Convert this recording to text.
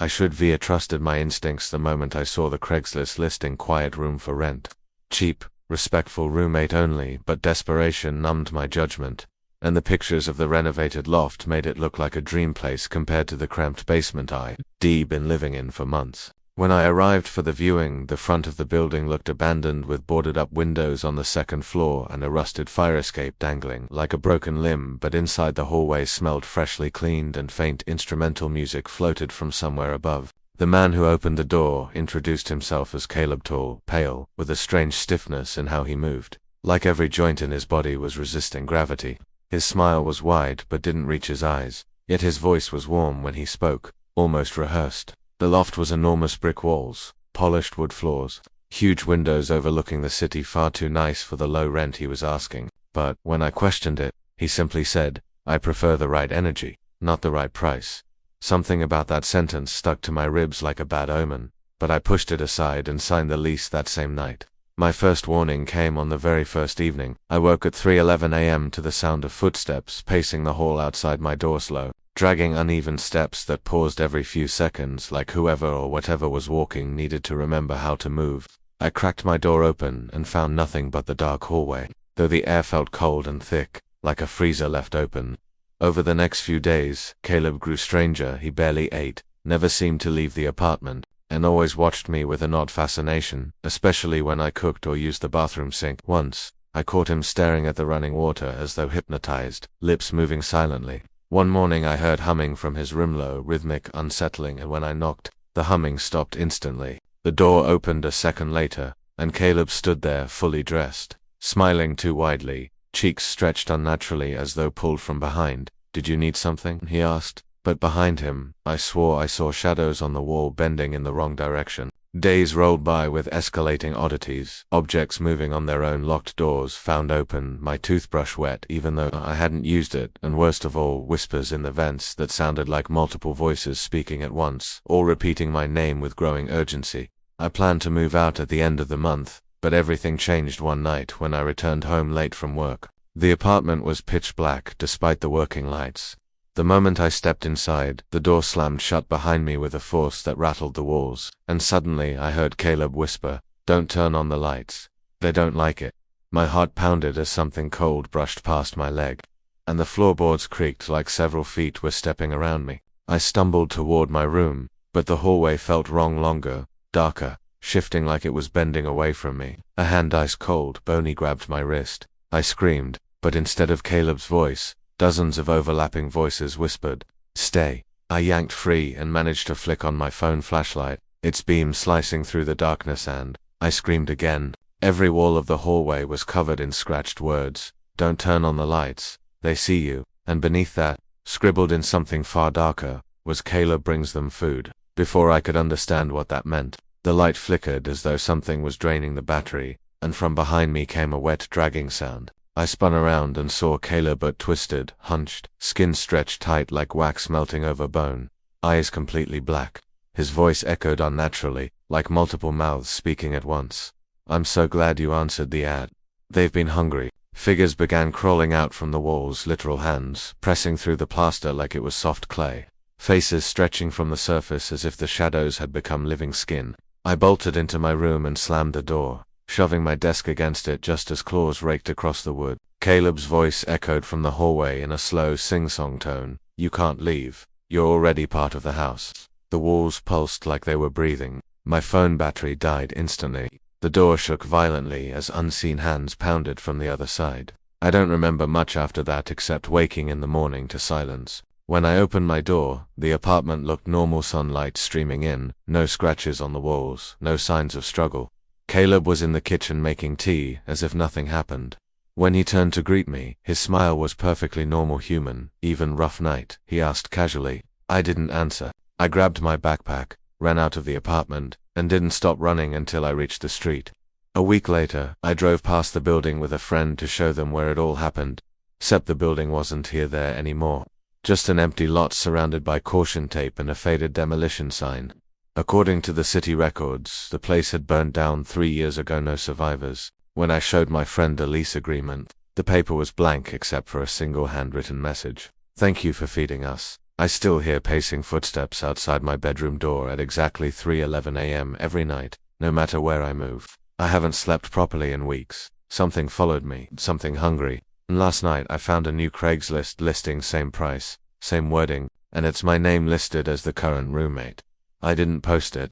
I should have trusted my instincts the moment I saw the Craigslist listing quiet room for rent. Cheap, respectful roommate only, but desperation numbed my judgment, and the pictures of the renovated loft made it look like a dream place compared to the cramped basement I'd been living in for months. When I arrived for the viewing, the front of the building looked abandoned with boarded-up windows on the second floor and a rusted fire escape dangling like a broken limb, but inside the hallway smelled freshly cleaned and faint instrumental music floated from somewhere above. The man who opened the door introduced himself as Caleb, tall, pale, with a strange stiffness in how he moved, like every joint in his body was resisting gravity. His smile was wide but didn't reach his eyes, yet his voice was warm when he spoke, almost rehearsed. The loft was enormous brick walls, polished wood floors, huge windows overlooking the city, far too nice for the low rent he was asking. But when I questioned it, he simply said, "I prefer the right energy, not the right price." Something about that sentence stuck to my ribs like a bad omen, but I pushed it aside and signed the lease that same night. My first warning came on the very first evening. I woke at 3:11 a.m. to the sound of footsteps pacing the hall outside my door, slow, dragging uneven steps that paused every few seconds, like whoever or whatever was walking needed to remember how to move. I cracked my door open and found nothing but the dark hallway, though the air felt cold and thick, like a freezer left open. Over the next few days, Caleb grew stranger. He barely ate, never seemed to leave the apartment, and always watched me with an odd fascination, especially when I cooked or used the bathroom sink. Once, I caught him staring at the running water as though hypnotized, lips moving silently. One morning I heard humming from his room, low, rhythmic, unsettling, and when I knocked, the humming stopped instantly. The door opened a second later, and Caleb stood there fully dressed, smiling too widely, cheeks stretched unnaturally as though pulled from behind. "Did you need something?" he asked. But behind him, I swore I saw shadows on the wall bending in the wrong direction. Days rolled by with escalating oddities, objects moving on their own, locked doors found open, my toothbrush wet even though I hadn't used it, and worst of all, whispers in the vents that sounded like multiple voices speaking at once, all repeating my name with growing urgency. I planned to move out at the end of the month, but everything changed one night when I returned home late from work. The apartment was pitch black despite the working lights. The moment I stepped inside, the door slammed shut behind me with a force that rattled the walls, and suddenly I heard Caleb whisper, "Don't turn on the lights. They don't like it." My heart pounded as something cold brushed past my leg, and the floorboards creaked like several feet were stepping around me. I stumbled toward my room, but the hallway felt wrong, longer, darker, shifting like it was bending away from me. A hand ice cold, bony grabbed my wrist. I screamed, but instead of Caleb's voice, dozens of overlapping voices whispered, "Stay." I yanked free and managed to flick on my phone flashlight, its beam slicing through the darkness, and I screamed again. Every wall of the hallway was covered in scratched words. "Don't turn on the lights. They see you." And beneath that, scribbled in something far darker, was "Caleb brings them food." Before I could understand what that meant, the light flickered as though something was draining the battery, and from behind me came a wet, dragging sound. I spun around and saw Caleb, but twisted, hunched, skin stretched tight like wax melting over bone, eyes completely black. His voice echoed unnaturally, like multiple mouths speaking at once. "I'm so glad you answered the ad. They've been hungry." Figures began crawling out from the walls, literal hands, pressing through the plaster like it was soft clay. Faces stretching from the surface as if the shadows had become living skin. I bolted into my room and slammed the door, shoving my desk against it just as claws raked across the wood. Caleb's voice echoed from the hallway in a slow sing-song tone. "You can't leave. You're already part of the house." The walls pulsed like they were breathing. My phone battery died instantly. The door shook violently as unseen hands pounded from the other side. I don't remember much after that except waking in the morning to silence. When I opened my door, the apartment looked normal, sunlight streaming in, no scratches on the walls, no signs of struggle. Caleb was in the kitchen making tea, as if nothing happened. When he turned to greet me, his smile was perfectly normal, human. "Even rough night?" he asked casually. I didn't answer. I grabbed my backpack, ran out of the apartment, and didn't stop running until I reached the street. A week later, I drove past the building with a friend to show them where it all happened, except the building wasn't there anymore. Just an empty lot surrounded by caution tape and a faded demolition sign. According to the city records, the place had burned down 3 years ago, no survivors. When I showed my friend the lease agreement, the paper was blank except for a single handwritten message. "Thank you for feeding us. I still hear pacing footsteps outside my bedroom door at exactly 3:11 a.m. every night, no matter where I move. I haven't slept properly in weeks. Something followed me, something hungry, and last night I found a new Craigslist listing, same price, same wording, and it's my name listed as the current roommate. I didn't post it,